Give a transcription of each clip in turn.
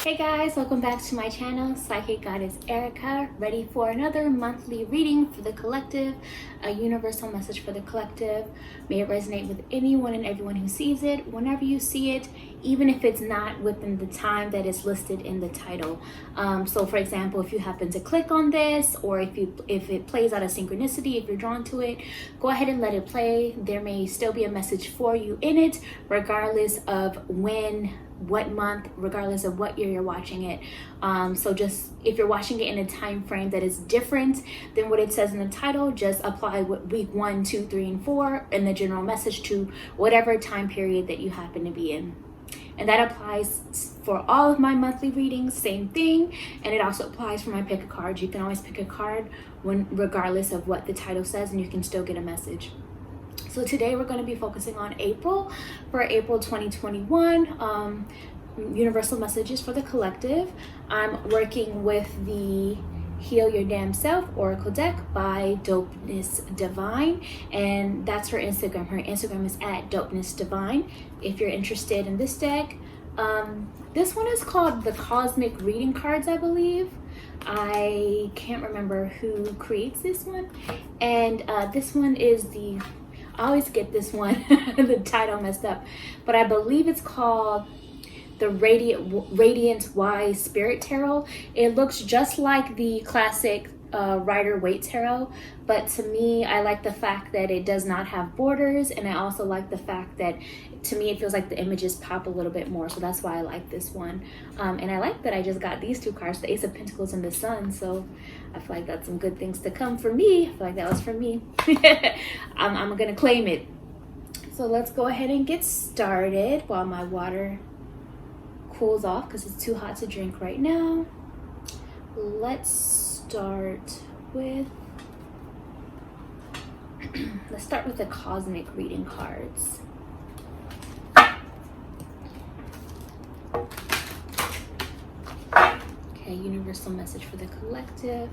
Hey guys, welcome back to my channel, Psychic Goddess Erica, ready for another monthly reading for the collective, a universal message for the collective. May it resonate with anyone and everyone who sees it, whenever you see it, even if it's not within the time that is listed in the title. So for example, if you happen to click on this, or if it plays out of synchronicity, if you're drawn to it, go ahead and let it play. There may still be a message for you in it, regardless of what month, regardless of what year you're watching it. So just if you're watching it in a time frame that is different than what it says in the title, just apply week 1, 2, 3, and 4 in the general message to whatever time period that you happen to be in. And that applies for all of my monthly readings, same thing. And it also applies for my pick a card. You can always pick a card regardless of what the title says, and you can still get a message. So today we're going to be focusing on April, for April 2021, universal messages for the collective. I'm working with the Heal Your Damn Self Oracle deck by Dopeness Divine, and that's her Instagram. Her Instagram is at Dopeness Divine. If you're interested in this deck, this one is called the Cosmic Reading Cards, I believe. I can't remember who creates this one, and this one is I always get this one, the title messed up, but I believe it's called the Radiant Wise Spirit Tarot. It looks just like the classic Rider-Waite Tarot, but to me, I like the fact that it does not have borders, and I also like the fact that, to me, it feels like the images pop a little bit more, so that's why I like this one. And I like that I just got these two cards, the Ace of Pentacles and the Sun, so I feel like that's some good things to come for me. I feel like that was for me. I'm gonna claim it. So let's go ahead and get started while my water cools off because it's too hot to drink right now. Let's start with the Cosmic Reading cards. Okay, universal message for the collective.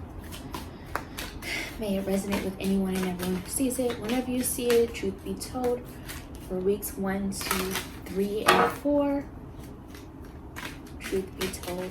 May it resonate with anyone and everyone who sees it, whenever you see it, truth be told, for weeks 1, 2, 3, and 4. Truth be told.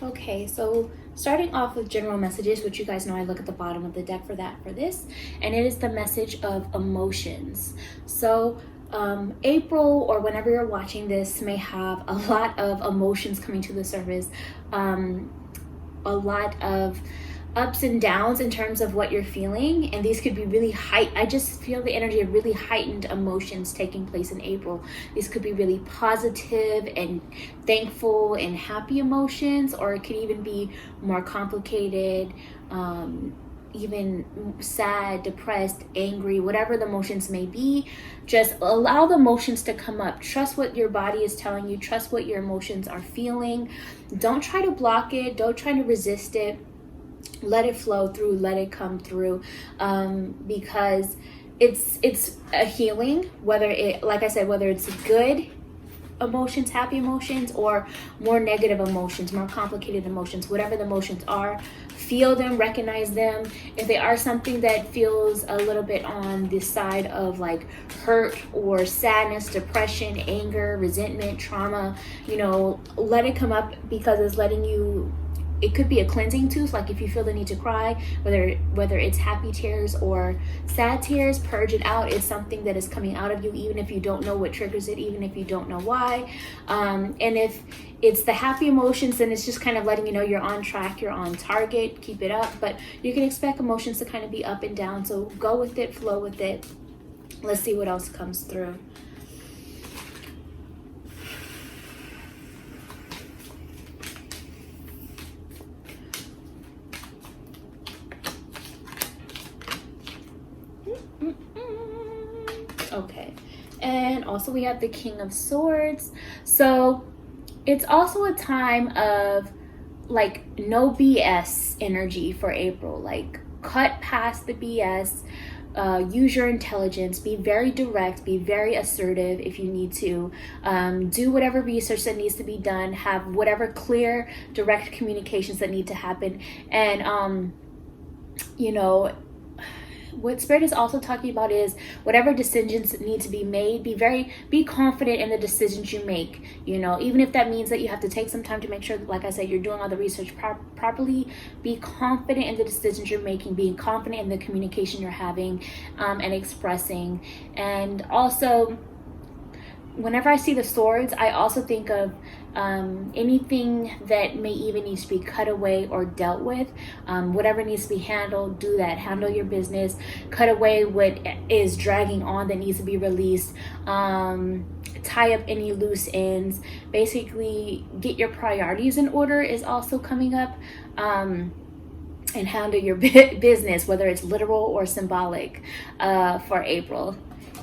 Okay, so starting off with general messages, which you guys know I look at the bottom of the deck for this, and it is the message of emotions. So April, or whenever you're watching this, may have a lot of emotions coming to the surface, a lot of ups and downs in terms of what you're feeling, and these could be really I just feel the energy of really heightened emotions taking place in April. These could be really positive and thankful and happy emotions, or it could even be more complicated, even sad, depressed, angry, whatever the emotions may be. Just allow the emotions to come up. Trust what your body is telling you. Trust what your emotions are feeling. Don't try to block it. Don't try to resist it. Let it flow through, let it come through, because it's a healing, whether it's good emotions, happy emotions, or more negative emotions, more complicated emotions. Whatever the emotions are, feel them, recognize them. If they are something that feels a little bit on the side of like hurt or sadness, depression, anger, resentment, trauma, let it come up, because it's letting you. It could be a cleansing too, so like if you feel the need to cry, whether it's happy tears or sad tears, purge it out. It's something that is coming out of you, even if you don't know what triggers it, even if you don't know why. And if it's the happy emotions, then it's just kind of letting you know you're on track, you're on target, keep it up. But you can expect emotions to kind of be up and down, so go with it, flow with it. Let's see what else comes through. Okay, and also we have the King of Swords. So it's also a time of like no BS energy for April. Like cut past the BS, use your intelligence, be very direct, be very assertive if you need to, do whatever research that needs to be done, have whatever clear, direct communications that need to happen. And, you know, what Spirit is also talking about is whatever decisions need to be made, be confident in the decisions you make, you know, even if that means that you have to take some time to make sure, like I said, you're doing all the research properly. Be confident in the decisions you're making, being confident in the communication you're having, and expressing. And also, whenever I see the swords, I also think of anything that may even need to be cut away or dealt with. Whatever needs to be handled, do that. Handle your business. Cut away what is dragging on that needs to be released. Tie up any loose ends. Basically, get your priorities in order is also coming up. And handle your business, whether it's literal or symbolic, for April.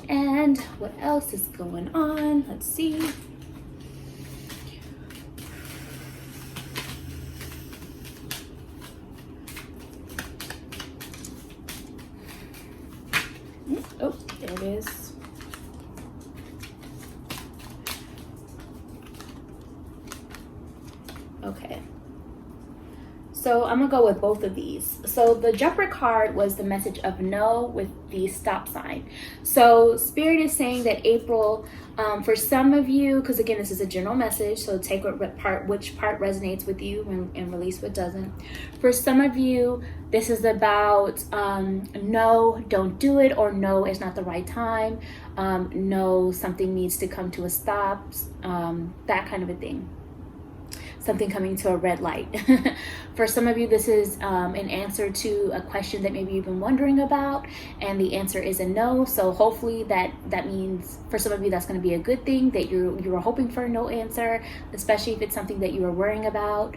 And what else is going on? Let's see. Oh, there it is. Okay. So I'm gonna go with both of these. So the Jumper card was the message of no with the stop sign. So Spirit is saying that April, for some of you, because again, this is a general message, so take which part resonates with you and release what doesn't. For some of you, this is about no, don't do it, or no, it's not the right time. No, something needs to come to a stop, that kind of a thing. Something coming to a red light. For some of you, this is an answer to a question that maybe you've been wondering about, and the answer is a no. So hopefully that means for some of you that's going to be a good thing, that you were hoping for a no answer, especially if it's something that you were worrying about.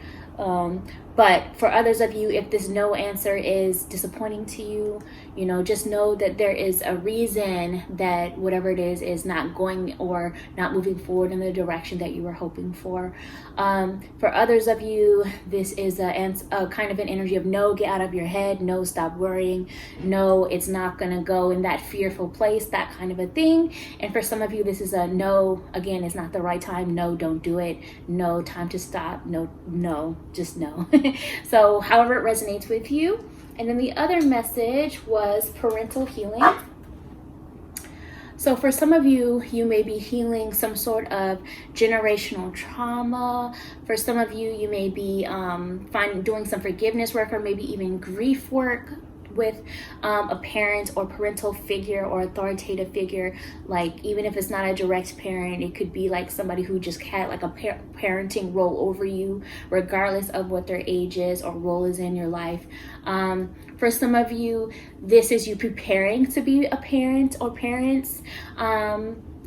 But for others of you, if this no answer is disappointing to you, you know, just know that there is a reason that whatever it is not going or not moving forward in the direction that you were hoping for. For others of you, this is a kind of an energy of no, get out of your head, no, stop worrying, no, it's not going to go in that fearful place, that kind of a thing. And for some of you, this is a no, again, it's not the right time, no, don't do it, no, time to stop, no, just no. So however it resonates with you. And then the other message was parental healing. So for some of you, you may be healing some sort of generational trauma. For some of you, you may be doing some forgiveness work, or maybe even grief work with a parent or parental figure or authoritative figure. Like, even if it's not a direct parent, it could be like somebody who just had like a parenting role over you, regardless of what their age is or role is in your life. For some of you, this is you preparing to be a parent or parents.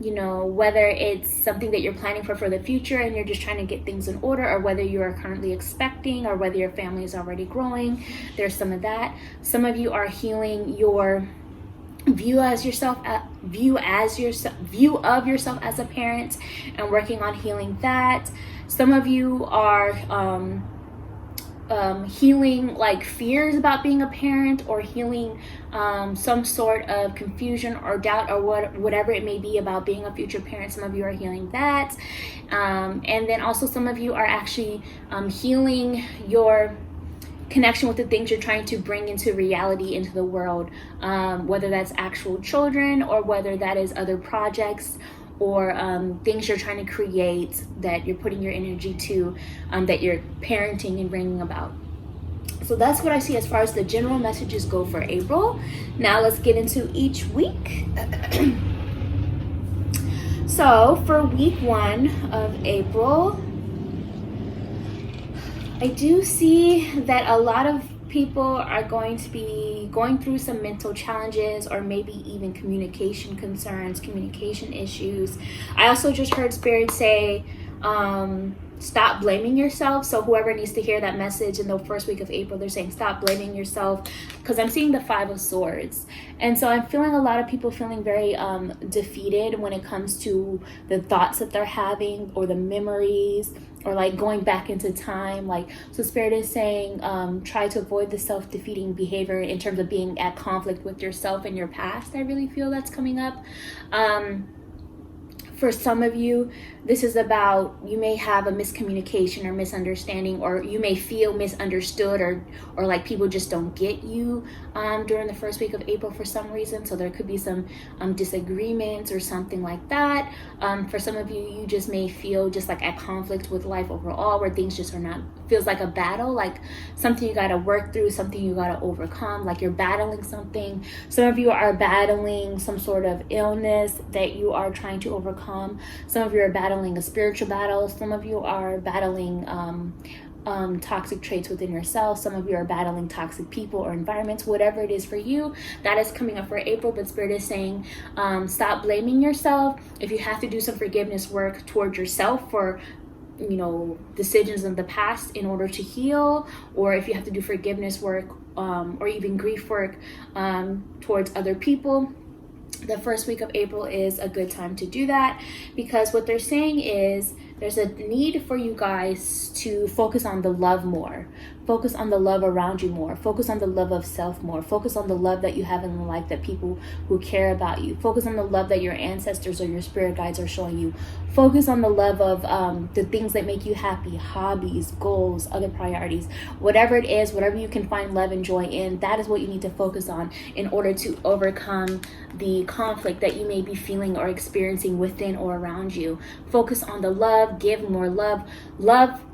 You know, whether it's something that you're planning for the future and you're just trying to get things in order, or whether you are currently expecting, or whether your family is already growing. There's some of that. Some of you are healing your view of yourself as a parent and working on healing that. Some of you are healing like fears about being a parent, or healing some sort of confusion or doubt, or whatever it may be about being a future parent. Some of you are healing that, and then also some of you are actually healing your connection with the things you're trying to bring into reality, into the world, whether that's actual children, or whether that is other projects, or things you're trying to create that you're putting your energy to, that you're parenting and bringing about. So that's what I see as far as the general messages go for April. Now let's get into each week. So for week 1 of April, I do see that a lot of people are going to be going through some mental challenges, or maybe even communication concerns, communication issues. I also just heard Spirit say stop blaming yourself. So whoever needs to hear that message in the first week of April, they're saying stop blaming yourself, because I'm seeing the 5 of Swords. And so I'm feeling a lot of people feeling very defeated when it comes to the thoughts that they're having, or the memories, or like going back into time. Like, so Spirit is saying try to avoid the self-defeating behavior in terms of being at conflict with yourself and your past. I really feel that's coming up. For some of you, this is about, you may have a miscommunication or misunderstanding, or you may feel misunderstood, or like people just don't get you during the first week of April for some reason. So there could be some disagreements or something like that. For some of you, you just may feel just like at conflict with life overall, where things just are not, feels like a battle, like something you got to work through, something you got to overcome, like you're battling something. Some of you are battling some sort of illness that you are trying to overcome. Some of you are battling a spiritual battle. Some of you are battling toxic traits within yourself. Some of you are battling toxic people or environments. Whatever it is for you, that is coming up for April. But Spirit is saying stop blaming yourself. If you have to do some forgiveness work towards yourself for decisions in the past in order to heal, or if you have to do forgiveness work or even grief work towards other people, the first week of April is a good time to do that, because what they're saying is there's a need for you guys to focus on the love more, focus on the love around you more, focus on the love of self more, focus on the love that you have in the life, that people who care about you, focus on the love that your ancestors or your spirit guides are showing you, focus on the love of the things that make you happy, hobbies, goals, other priorities, whatever it is, whatever you can find love and joy in, that is what you need to focus on in order to overcome the conflict that you may be feeling or experiencing within or around you. Focus on the love, give more love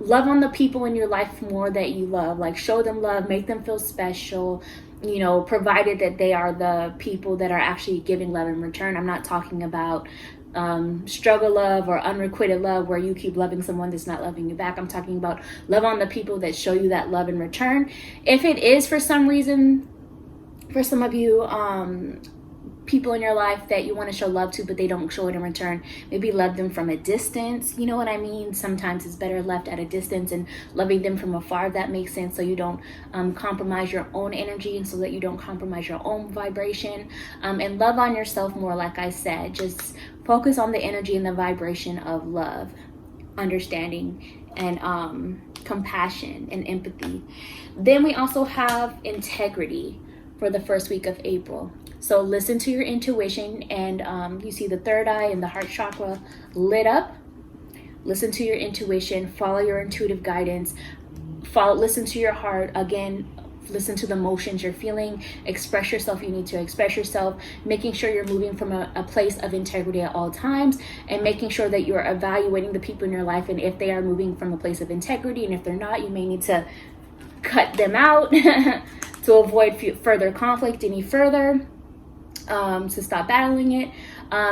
on the people in your life more that you love. Like, show them love, make them feel special, provided that they are the people that are actually giving love in return. I'm not talking about struggle love or unrequited love where you keep loving someone that's not loving you back. I'm talking about love on the people that show you that love in return. If it is for some reason, for some of you, people in your life that you want to show love to, but they don't show it in return, maybe love them from a distance. You know what I mean? Sometimes it's better left at a distance and loving them from afar, if that makes sense, so you don't compromise your own energy, and so that you don't compromise your own vibration. And love on yourself more. Like I said, just focus on the energy and the vibration of love, understanding, and compassion and empathy. Then we also have integrity for the first week of April. So listen to your intuition, and you see the third eye and the heart chakra lit up. Listen to your intuition, follow your intuitive guidance, listen to your heart. Again, listen to the emotions you're feeling, express yourself. You need to express yourself, making sure you're moving from a place of integrity at all times, and making sure that you're evaluating the people in your life, and if they are moving from a place of integrity, and if they're not, you may need to cut them out to avoid further conflict any further. To stop battling it,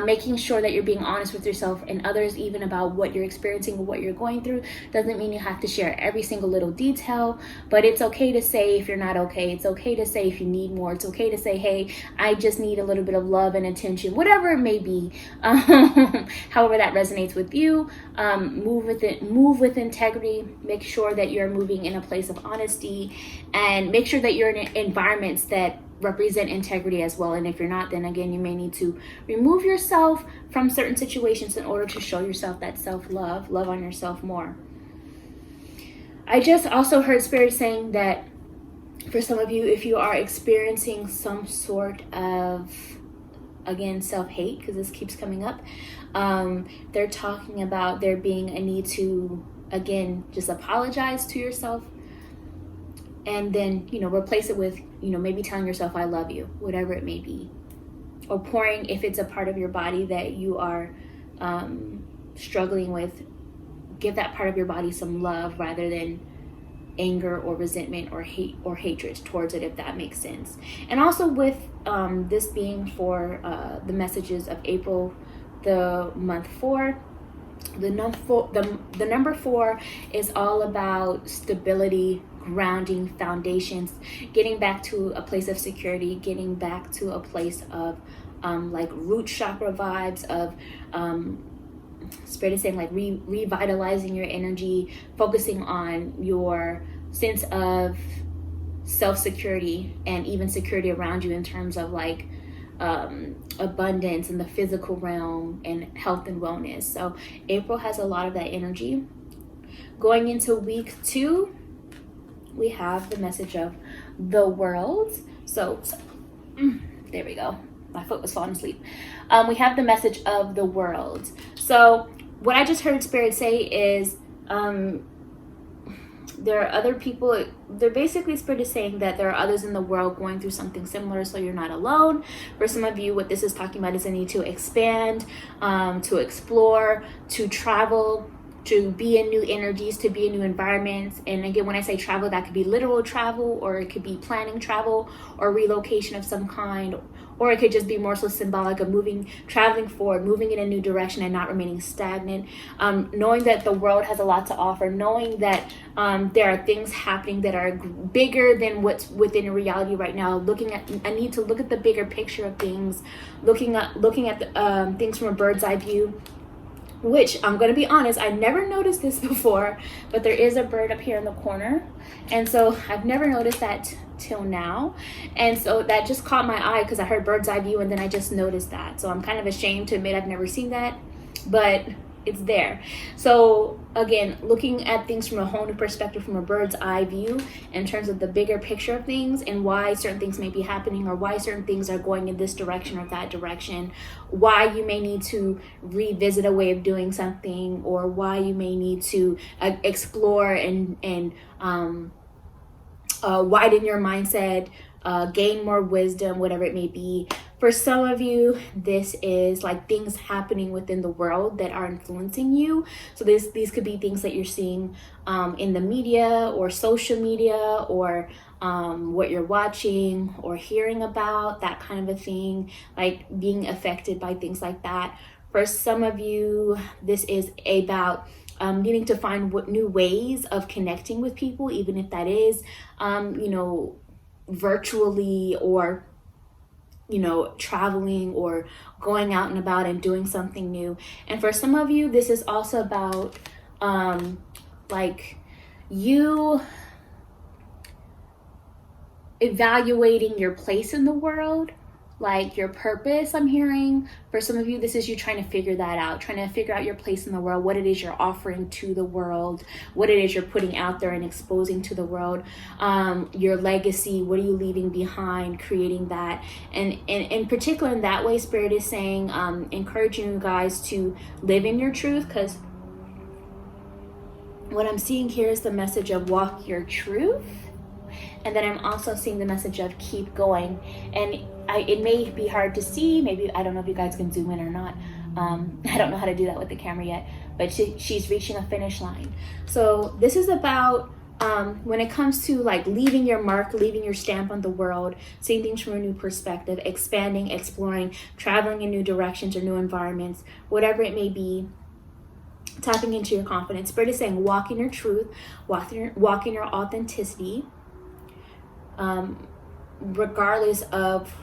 making sure that you're being honest with yourself and others, even about what you're experiencing or what you're going through. Doesn't mean you have to share every single little detail, but it's okay to say if you're not okay. It's okay to say if you need more. It's okay to say, hey, I just need a little bit of love and attention, whatever it may be. However that resonates with you, move with integrity. Make sure that you're moving in a place of honesty, and make sure that you're in environments that represent integrity as well. And if you're not, then again, you may need to remove yourself from certain situations in order to show yourself that self-love, love on yourself more. I just also heard Spirit saying that for some of you, if you are experiencing some sort of, again, self-hate, because this keeps coming up, they're talking about there being a need to, again, just apologize to yourself, and then, replace it with, maybe telling yourself, I love you, whatever it may be. Or pouring, if it's a part of your body that you are struggling with, give that part of your body some love rather than anger or resentment or hate or hatred towards it, if that makes sense. And also with this being for the messages of April, the month 4, the number 4 is all about stability, grounding, foundations, getting back to a place of security, getting back to a place of like root chakra vibes of Spirit is saying like revitalizing your energy, focusing on your sense of self-security and even security around you in terms of like abundance in the physical realm and health and wellness. So April has a lot of that energy. Going into week 2, we have the message of the world. So there we go. My foot was falling asleep. We have the message of the world. So what I just heard Spirit say is there are other people. They're basically, Spirit is saying that there are others in the world going through something similar, so you're not alone. For some of you, what this is talking about is a need to expand, to explore, to travel, to be in new energies, to be in new environments. And again, when I say travel, that could be literal travel, or it could be planning travel or relocation of some kind, or it could just be more so symbolic of traveling forward, moving in a new direction and not remaining stagnant. Knowing that the world has a lot to offer, knowing that there are things happening that are bigger than what's within reality right now. I need to look at the bigger picture of things, looking at the, things from a bird's eye view. Which, I'm going to be honest, I never noticed this before, but there is a bird up here in the corner. And so I've never noticed that till now. And so that just caught my eye because I heard bird's eye view and then I just noticed that. So I'm kind of ashamed to admit I've never seen that, but it's there. So again, looking at things from a whole new perspective, from a bird's eye view in terms of the bigger picture of things and why certain things may be happening, or why certain things are going in this direction or that direction, why you may need to revisit a way of doing something, or why you may need to explore and widen your mindset, gain more wisdom, whatever it may be. For some of you, this is like things happening within the world that are influencing you. So these could be things that you're seeing in the media or social media, or what you're watching or hearing about, that kind of a thing, like being affected by things like that. For some of you, this is about needing to find new ways of connecting with people, even if that is, virtually, or traveling or going out and about and doing something new. And for some of you, this is also about like you evaluating your place in the world, like your purpose. I'm hearing for some of you, this is you trying to figure that out, trying to figure out your place in the world, what it is you're offering to the world, what it is you're putting out there and exposing to the world, your legacy, what are you leaving behind, creating that. And in particular, in that way, Spirit is saying, encouraging you guys to live in your truth, because what I'm seeing here is the message of walk your truth. And then I'm also seeing the message of keep going. And it may be hard to see. Maybe, I don't know if you guys can zoom in or not. I don't know how to do that with the camera yet, but she's reaching a finish line. So this is about when it comes to like leaving your mark, leaving your stamp on the world, seeing things from a new perspective, expanding, exploring, traveling in new directions or new environments, whatever it may be, tapping into your confidence. Spirit is saying walk in your truth, walk in your authenticity, regardless of,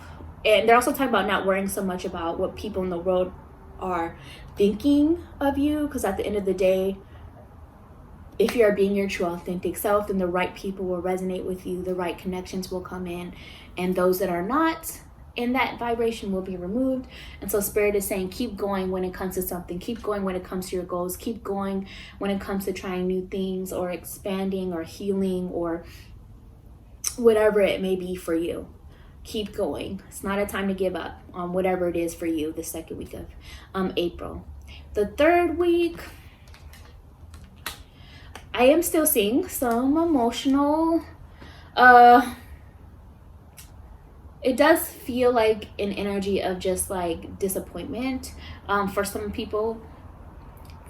and they're also talking about not worrying so much about what people in the world are thinking of you, because at the end of the day, if you are being your true authentic self, then the right people will resonate with you, the right connections will come in, and those that are not in that vibration will be removed. And so Spirit is saying keep going when it comes to something, keep going when it comes to your goals, keep going when it comes to trying new things or expanding or healing or whatever it may be for you. Keep going. It's not a time to give up on whatever it is for you the second week of April. The third week, I am still seeing some emotional, it does feel like an energy of just like disappointment for some people.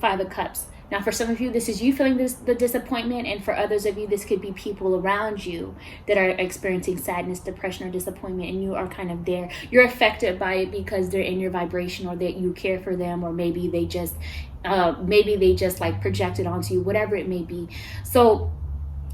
5 of Cups. Now, for some of you, this is you feeling the disappointment, and for others of you, this could be people around you that are experiencing sadness, depression, or disappointment, and you are kind of there. You're affected by it because they're in your vibration, or that you care for them, or maybe they just like projected onto you, whatever it may be. So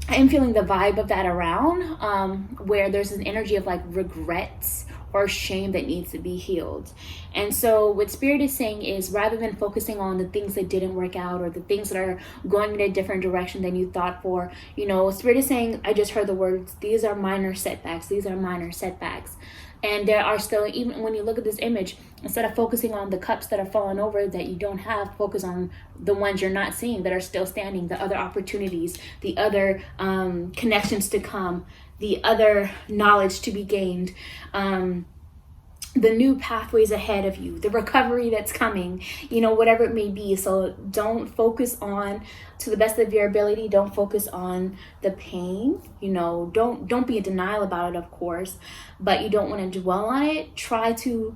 I am feeling the vibe of that around, where there's an energy of like regrets or shame that needs to be healed. And so what Spirit is saying is, rather than focusing on the things that didn't work out or the things that are going in a different direction than you thought for, Spirit is saying, I just heard the words, these are minor setbacks. These are minor setbacks. And there are still, even when you look at this image, instead of focusing on the cups that are falling over that you don't have, focus on the ones you're not seeing that are still standing, the other opportunities, the other connections to come, the other knowledge to be gained, the new pathways ahead of you, the recovery that's coming, whatever it may be. So don't focus on, to the best of your ability, don't focus on the pain, don't be in denial about it, of course, but you don't want to dwell on it. Try to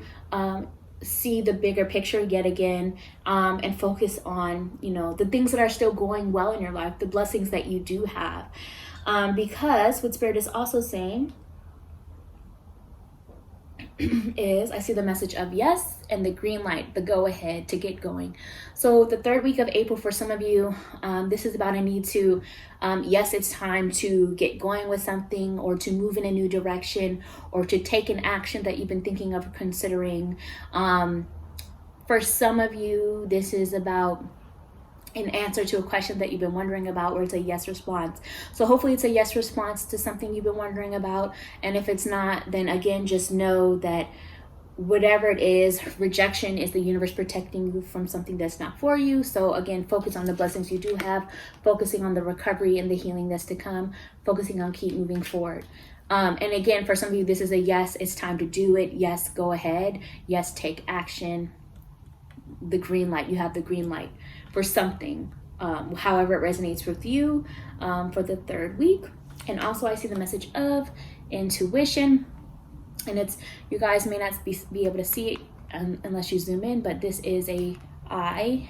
see the bigger picture yet again, and focus on, the things that are still going well in your life, the blessings that you do have. Because what Spirit is also saying is, I see the message of yes and the green light, the go ahead to get going. So the third week of April, for some of you, this is about a need to, yes, it's time to get going with something, or to move in a new direction, or to take an action that you've been thinking of considering. For some of you, this is about an answer to a question that you've been wondering about, where it's a yes response. So hopefully it's a yes response to something you've been wondering about. And if it's not, then again, just know that whatever it is, rejection is the universe protecting you from something that's not for you. So again, focus on the blessings you do have, focusing on the recovery and the healing that's to come, focusing on keep moving forward. And again, for some of you, this is a yes, it's time to do it. Yes, go ahead. Yes, take action. The green light, you have the green light for something, however it resonates with you, for the third week. And also I see the message of intuition, and it's, you guys may not be able to see it unless you zoom in, but this is an eye.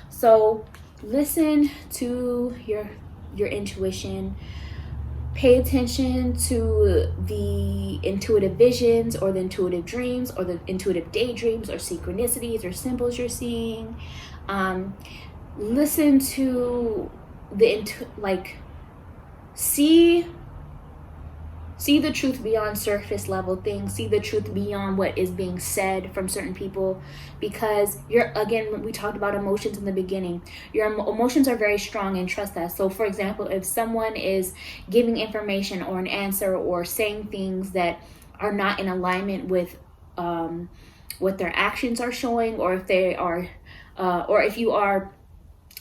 So listen to your intuition. Pay attention to the intuitive visions, or the intuitive dreams, or the intuitive daydreams, or synchronicities, or symbols you're seeing. Listen to see the truth beyond surface level things. See the truth beyond what is being said from certain people, because we talked about emotions in the beginning. Your emotions are very strong, and trust that. So for example, if someone is giving information or an answer, or saying things that are not in alignment with what their actions are showing, or if they are or if you are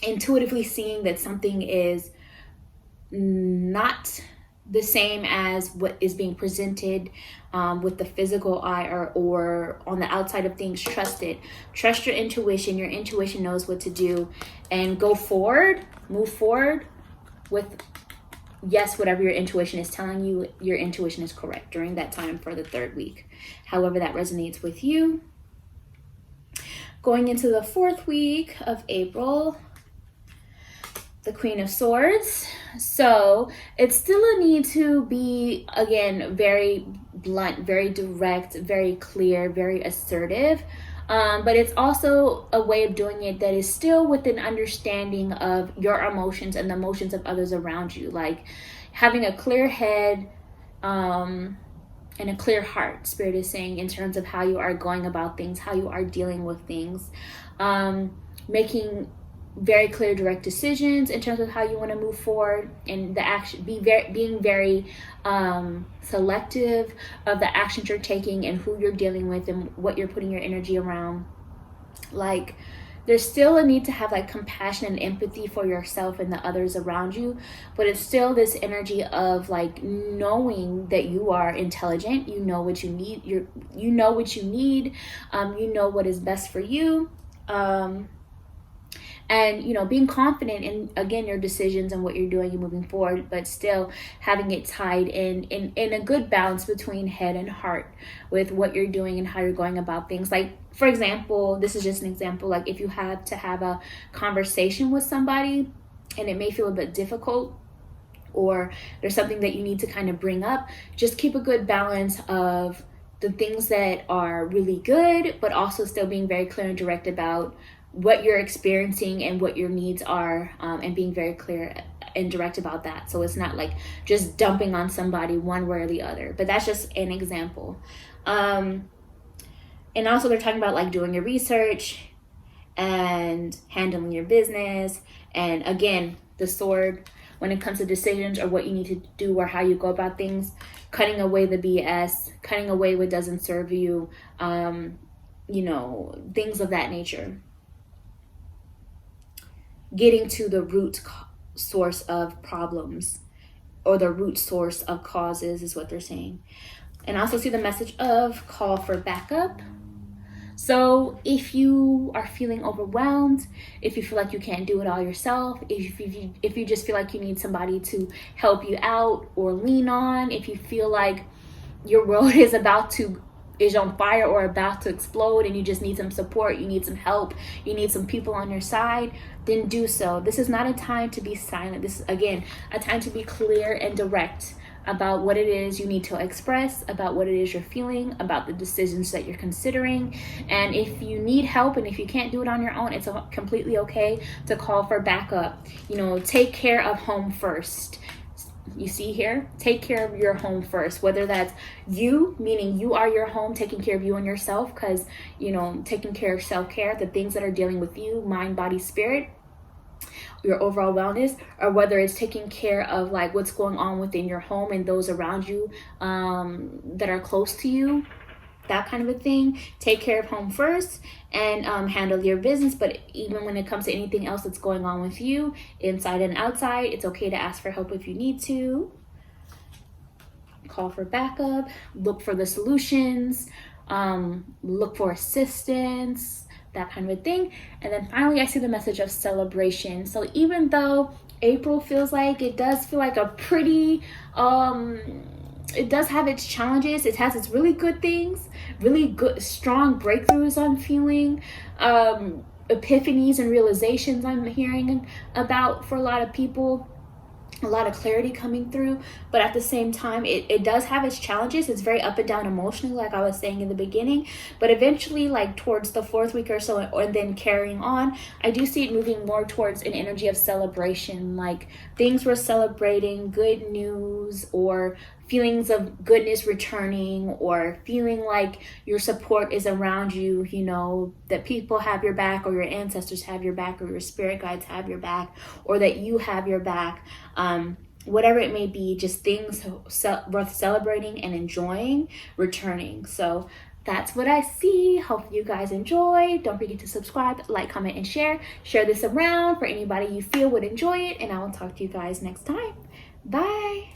intuitively seeing that something is not the same as what is being presented with the physical eye, or on the outside of things, trust it. Trust your intuition. Your intuition knows what to do, and go forward, move forward with, yes, whatever your intuition is telling you, your intuition is correct during that time for the third week, however that resonates with you. Going into the fourth week of April, the Queen of Swords. So it's still a need to be, again, very blunt, very direct, very clear, very assertive. But it's also a way of doing it that is still with an understanding of your emotions and the emotions of others around you. Like having a clear head and a clear heart, Spirit is saying, in terms of how you are going about things, how you are dealing with things. Making very clear, direct decisions in terms of how you want to move forward, and the action, being very selective of the actions you're taking and who you're dealing with and what you're putting your energy around. Like, there's still a need to have like compassion and empathy for yourself and the others around you, but it's still this energy of like knowing that you are intelligent, you know what you need, you know what you need, you know what is best for you. And, you know, being confident in, again, your decisions and what you're doing and moving forward, but still having it tied in a good balance between head and heart with what you're doing and how you're going about things. Like, for example, this is just an example, like if you have to have a conversation with somebody and it may feel a bit difficult, or there's something that you need to kind of bring up, just keep a good balance of the things that are really good, but also still being very clear and direct about what you're experiencing and what your needs are, and being very clear and direct about that. So it's not like just dumping on somebody one way or the other, but that's just an example. And also they're talking about like doing your research and handling your business. And again, the sword, when it comes to decisions or what you need to do or how you go about things, cutting away the BS, cutting away what doesn't serve you, you know, things of that nature. Getting to the root source of problems or the root source of causes is what they're saying. And I also see the message of call for backup. So if you are feeling overwhelmed, if you feel like you can't do it all yourself, if you just feel like you need somebody to help you out or lean on, if you feel like your world is on fire or about to explode and you just need some support, you need some help, you need some people on your side, then do so. This is not a time to be silent. This is, again, a time to be clear and direct about what it is you need to express, about what it is you're feeling, about the decisions that you're considering. And if you need help and if you can't do it on your own, it's completely okay to call for backup. You know, take care of home first. You see here, take care of your home first, whether that's you, meaning you are your home, taking care of you and yourself, because, you know, taking care of self-care, the things that are dealing with you, mind, body, spirit, your overall wellness, or whether it's taking care of like what's going on within your home and those around you that are close to you, that kind of a thing. Take care of home first and handle your business. But even when it comes to anything else that's going on with you, inside and outside, it's okay to ask for help if you need to. Call for backup, look for the solutions, look for assistance, that kind of a thing. And then finally, I see the message of celebration. So even though April feels like, it does feel like a pretty, it does have its challenges. It has its really good things, really good, strong breakthroughs I'm feeling, epiphanies and realizations I'm hearing about for a lot of people. A lot of clarity coming through, but at the same time it does have its challenges. It's very up and down emotionally, like I was saying in the beginning, but eventually, like towards the 4th week or so, and then carrying on, I do see it moving more towards an energy of celebration, like things we're celebrating, good news, or feelings of goodness returning, or feeling like your support is around you, you know, that people have your back, or your ancestors have your back, or your spirit guides have your back, or that you have your back. Whatever it may be, just things worth celebrating and enjoying returning. So that's what I see. Hope you guys enjoy. Don't forget to subscribe, like, comment, and share. Share this around for anybody you feel would enjoy it, and I will talk to you guys next time. Bye.